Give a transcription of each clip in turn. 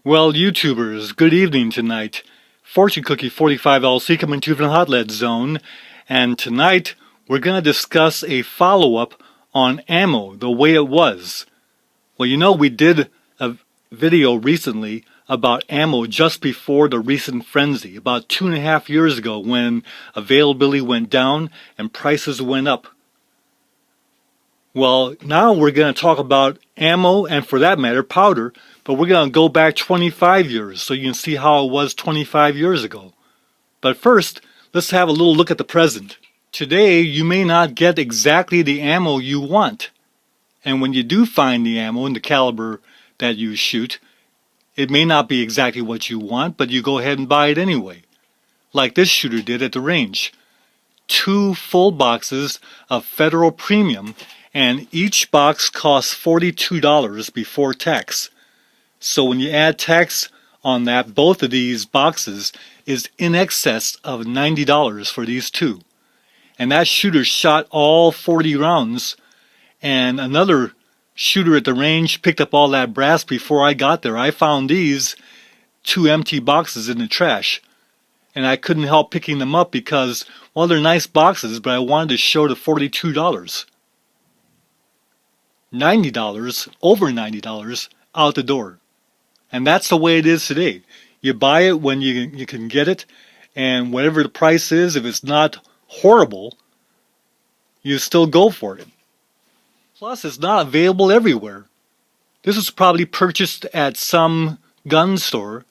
Well, YouTubers, good evening tonight. Fortune Cookie 45LC coming to you from the Hot Lead Zone, and tonight we're going to discuss a follow-up on ammo, the way it was. Well, you know, we did a video recently about ammo just before the recent frenzy, about 2.5 years ago when availability went down and prices went up. Well, now we're going to talk about ammo and, for that matter, powder, but we're going to go back 25 years so you can see how it was 25 years ago. But first, let's have a little look at the present. Today, you may not get exactly the ammo you want. And when you do find the ammo in the caliber that you shoot, it may not be exactly what you want, but you go ahead and buy it anyway. Like this shooter did at the range. 2 full boxes of Federal Premium, and each box costs $42 before tax. So when you add tax on that, both of these boxes is in excess of $90 for these two. And that shooter shot all 40 rounds, and another shooter at the range picked up all that brass before I got there. I found these 2 empty boxes in the trash, and I couldn't help picking them up because, well, they're nice boxes, but I wanted to show the $42. $90, over $90 out the door. And that's the way it is today. You buy it when you can get it, and whatever the price is, if it's not horrible, you still go for it. Plus, it's not available everywhere. This was probably purchased at some gun store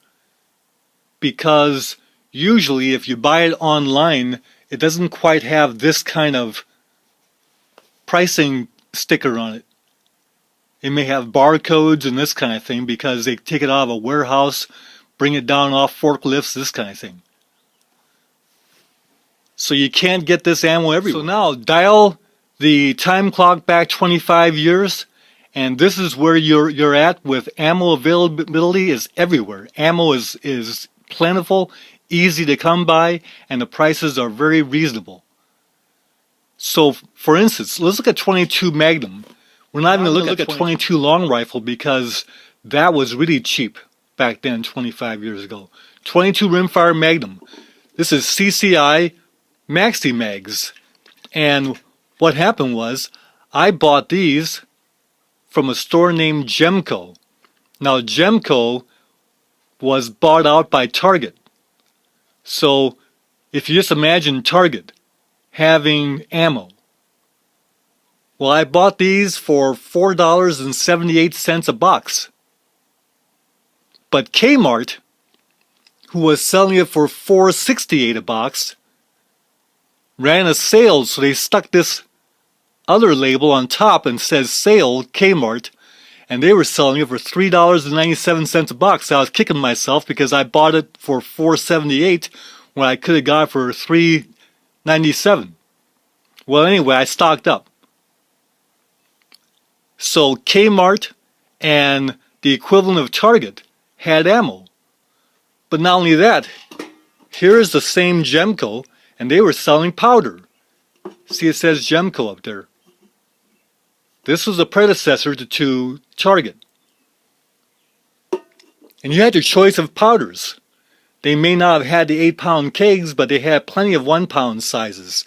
because usually if you buy it online, it doesn't quite have this kind of pricing sticker on it. It may have barcodes and this kind of thing because they take it out of a warehouse, bring it down off forklifts, this kind of thing. So you can't get this ammo everywhere. So now dial the time clock back 25 years, and this is where you're at with ammo availability is everywhere. Ammo is plentiful, easy to come by, and the prices are very reasonable. So for instance, let's look at 22 Magnum. We're not even going to look at 22 long rifle because that was really cheap back then, 25 years ago. 22 rimfire Magnum. This is CCI Maxi Mags. And what happened was I bought these from a store named Gemco. Now Gemco was bought out by Target. So if you just imagine Target having ammo. Well, I bought these for $4.78 a box. But Kmart, who was selling it for $4.68 a box, ran a sale, so they stuck this other label on top and says sale Kmart, and they were selling it for $3.97 a box. So I was kicking myself because I bought it for $4.78 when I could have got it for $3.97. Well, anyway, I stocked up. So Kmart and the equivalent of Target had ammo. But not only that, here's the same Gemco, and they were selling powder. See, it says Gemco up there. This was a predecessor to Target. And you had your choice of powders. They may not have had the 8-pound kegs, but they had plenty of 1-pound sizes.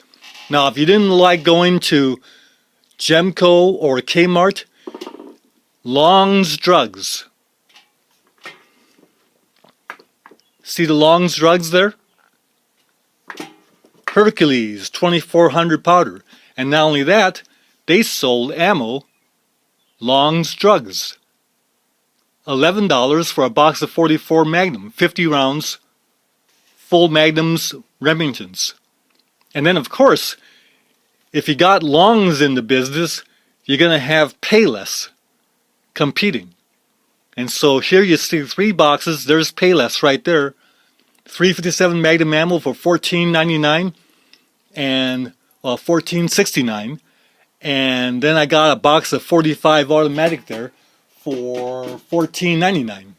Now, if you didn't like going to Gemco or Kmart, Long's Drugs. See the Long's Drugs there? Hercules 2400 powder. And not only that, they sold ammo, Long's Drugs. $11 for a box of 44 Magnum, 50 rounds, full Magnums, Remingtons. And then of course, if you got Longs in the business, you're going to have Payless competing. And so here you see 3 boxes. There's Payless right there. 357 Magnum ammo for $14.99 and $14.69. And then I got a box of 45 automatic there for $14.99.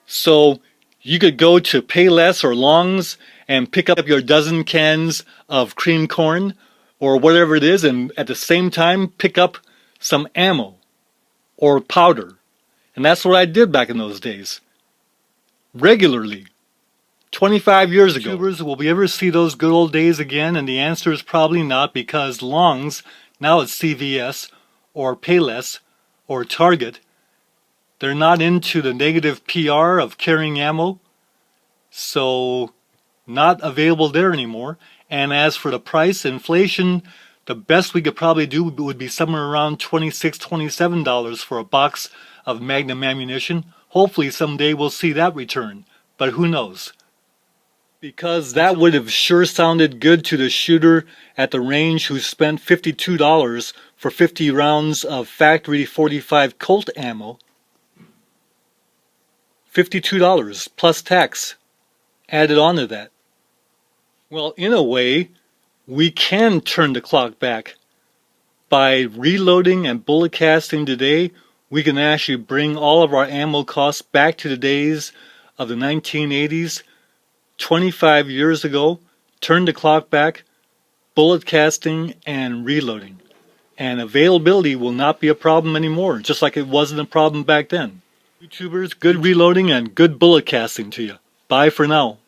So you could go to Payless or Longs and pick up your dozen cans of cream corn or whatever it is, and at the same time pick up some ammo or powder. And that's what I did back in those days. Regularly. 25 years ago. YouTubers, will we ever see those good old days again? And the answer is probably not, because Long's, now it's CVS, or Payless, or Target, they're not into the negative PR of carrying ammo, so not available there anymore. And as for the price, inflation, the best we could probably do would be somewhere around $26, $27 for a box of Magnum ammunition. Hopefully someday we'll see that return, but who knows? Because that would have sure sounded good to the shooter at the range who spent $52 for 50 rounds of factory 45 Colt ammo. $52 plus tax added on to that. Well, in a way, we can turn the clock back. By reloading and bullet casting today, we can actually bring all of our ammo costs back to the days of the 1980s, 25 years ago, turn the clock back, bullet casting and reloading. And availability will not be a problem anymore, just like it wasn't a problem back then. YouTubers, good reloading and good bullet casting to you. Bye for now.